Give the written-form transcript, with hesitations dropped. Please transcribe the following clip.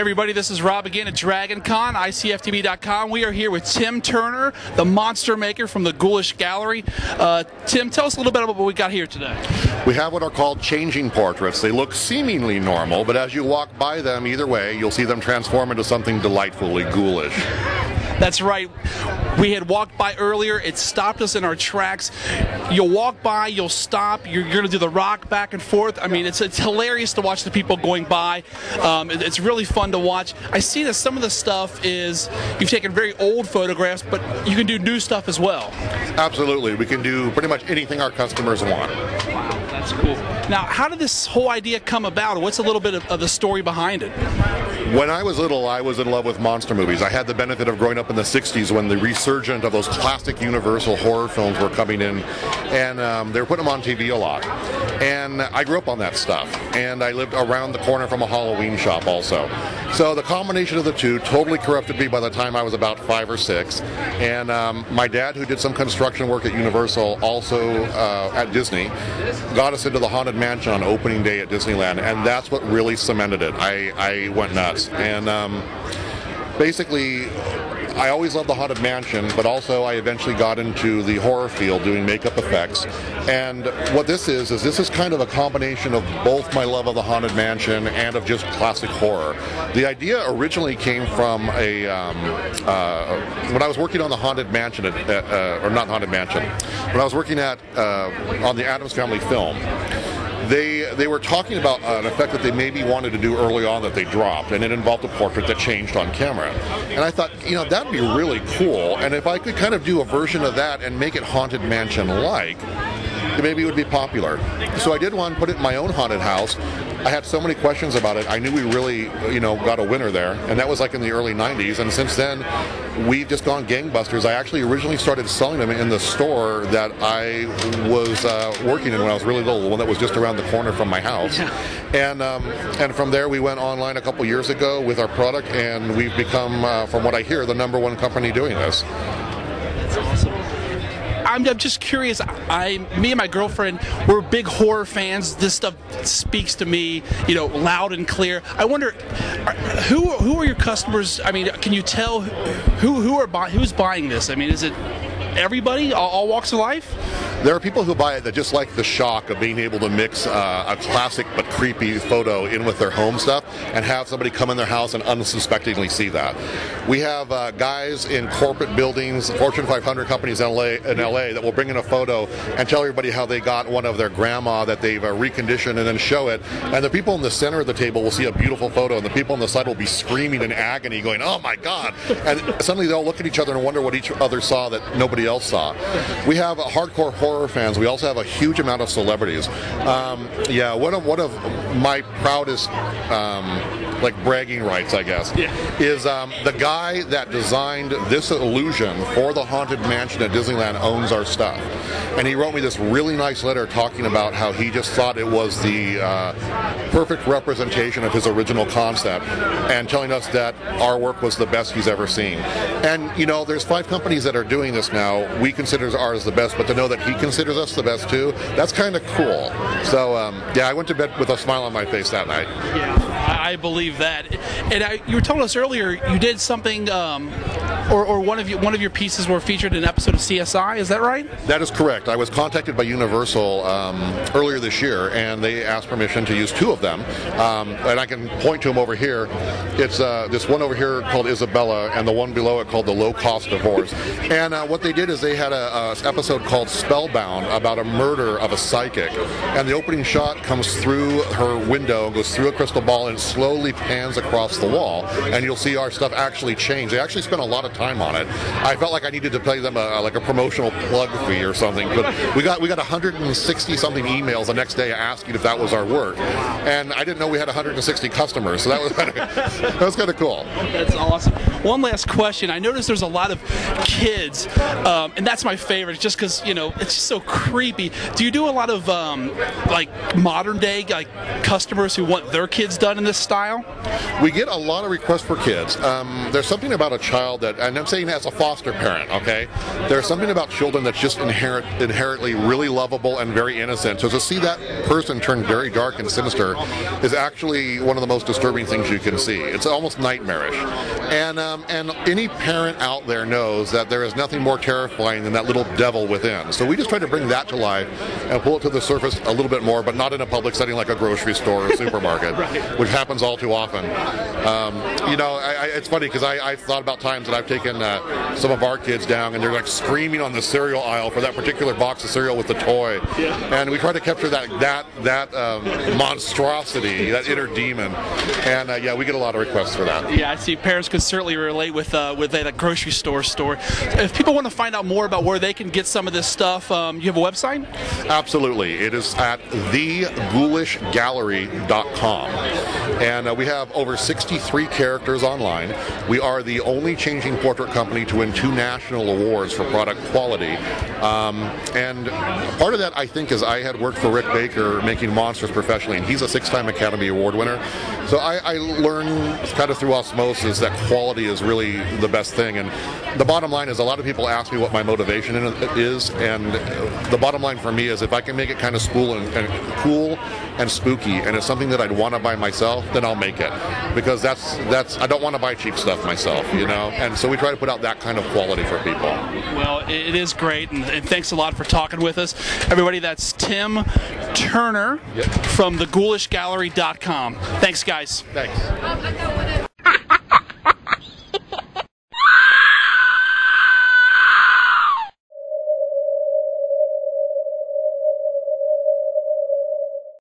everybody, this is Rob again at DragonCon, ICFTV.com. We are here with Tim Turner, the monster maker from the Ghoulish Gallery. Tim, tell us a little bit about what we got here today. We have what are called changing portraits. They look seemingly normal, but as you walk by them either way, you'll see them transform into something delightfully ghoulish. That's right. We had walked by earlier. It stopped us in our tracks. You'll walk by, you'll stop. You're going to do the rock back and forth. I mean, it's hilarious to watch the people going by. It's really fun to watch. I see that some of the stuff is, you've taken very old photographs, but you can do new stuff as well. Absolutely. We can do pretty much anything our customers want. Wow, that's cool. Now, how did this whole idea come about? What's a little bit of the story behind it? When I was little, I was in love with monster movies. I had the benefit of growing up in the 60s when the resurgence of those classic Universal horror films were coming in, and they were putting them on TV a lot. And I grew up on that stuff, and I lived around the corner from a Halloween shop also. So the combination of the two totally corrupted me by the time I was about 5 or 6. And my dad, who did some construction work at Universal, also at Disney, got us into the Haunted Mansion on opening day at Disneyland, and that's what really cemented it. I went nuts. And basically, I always loved the Haunted Mansion, but also I eventually got into the horror field doing makeup effects. And what this is this is kind of a combination of both my love of the Haunted Mansion and of just classic horror. The idea originally came from when I was working on the Haunted Mansion, or not Haunted Mansion, when I was working on the Addams Family film. They were talking about an effect that they maybe wanted to do early on that they dropped, and it involved a portrait that changed on camera. And I thought, that'd be really cool, and if I could kind of do a version of that and make it Haunted Mansion-like, maybe it would be popular. So I did one, put it in my own haunted house. I had so many questions about it. I knew we really, got a winner there, and that was like in the early 90s, and since then, we've just gone gangbusters. I actually originally started selling them in the store that I was working in when I was really little, the one that was just around the corner from my house. Yeah. And from there, we went online a couple years ago with our product, and we've become, from what I hear, the #1 company doing this. That's awesome. I'm just curious. Me and my girlfriend, we're big horror fans. This stuff speaks to me, loud and clear. I wonder, who are your customers? I mean, can you tell who's buying this? I mean, is it everybody, all walks of life? There are people who buy it that just like the shock of being able to mix a classic but creepy photo in with their home stuff and have somebody come in their house and unsuspectingly see that. We have guys in corporate buildings, Fortune 500 companies in LA that will bring in a photo and tell everybody how they got one of their grandma that they've reconditioned and then show it. And the people in the center of the table will see a beautiful photo, and the people on the side will be screaming in agony going, "Oh my God." And suddenly they'll look at each other and wonder what each other saw that nobody else saw. We have hardcore horror fans. We also have a huge amount of celebrities. One of my proudest bragging rights, I guess, is the guy that designed this illusion for the Haunted Mansion at Disneyland owns our stuff. And he wrote me this really nice letter talking about how he just thought it was the perfect representation of his original concept, and telling us that our work was the best he's ever seen. And, there's 5 companies that are doing this now. We consider ours the best, but to know that he considers us the best too, that's kind of cool. So, I went to bed with a smile on my face that night. Yeah, I believe that. And you were telling us earlier you did something, or one of your pieces were featured in an episode of CSI. Is that right? That is correct. I was contacted by Universal earlier this year, and they asked permission to use 2 of them. And I can point to them over here. It's this one over here called Isabella, and the one below it called The Low Cost Divorce. And what they did is they had a episode called Spellbound about a murder of a psychic. And the opening shot comes through her window, goes through a crystal ball, and slowly pans across the wall. And you'll see our stuff actually change. They actually spent a lot of time on it. I felt like I needed to pay them a promotional plug fee or something. But we got 160 something emails the next day asking if that was our work. And I didn't know we had 160 customers. So that was kind of cool. That's awesome. One last question. I noticed there's a lot of kids, and that's my favorite, just because it's just so creepy. Do you do a lot of modern day customers who want their kids done in this style? We get a lot of requests for kids. There's something about a child that, and I'm saying as a foster parent, okay, there's something about children that's just inherently really lovable and very innocent. So to see that person turn very dark and sinister is actually one of the most disturbing things you can see. It's almost nightmarish. And any parent out there knows that there is nothing more terrifying than that little devil within. So we just try to bring that to life and pull it to the surface a little bit more, but not in a public setting like a grocery store or supermarket, right, which happens all too often. You know, it's funny because I've thought about times that I've taken some of our kids down and they're like screaming on the cereal aisle for that particular box of cereal with the toy, and we try to capture that monstrosity, that inner demon, and yeah, we get a lot of requests for that. Yeah, I see parents could certainly relate with that at grocery store. If people want to find out more about where they can get some of this stuff, you have a website? Absolutely. It is at theGhoulishGallery.com. And we have over 63 characters online. We are the only changing portrait company to win 2 national awards for product quality. And part of that, I think, is I had worked for Rick Baker making monsters professionally, and he's a 6-time Academy Award winner. So I learned kind of through osmosis that quality is really the best thing. And the bottom line is a lot of people ask me what my motivation is, and the bottom line for me is if I can make it kind of cool and spooky, and it's something that I'd want to buy myself, then I'll make it, because that's I don't want to buy cheap stuff myself, you know. And so we try to put out that kind of quality for people. Well, it is great, and thanks a lot for talking with us, everybody. That's Tim Turner from theGhoulishGallery.com. Thanks, guys. Thanks.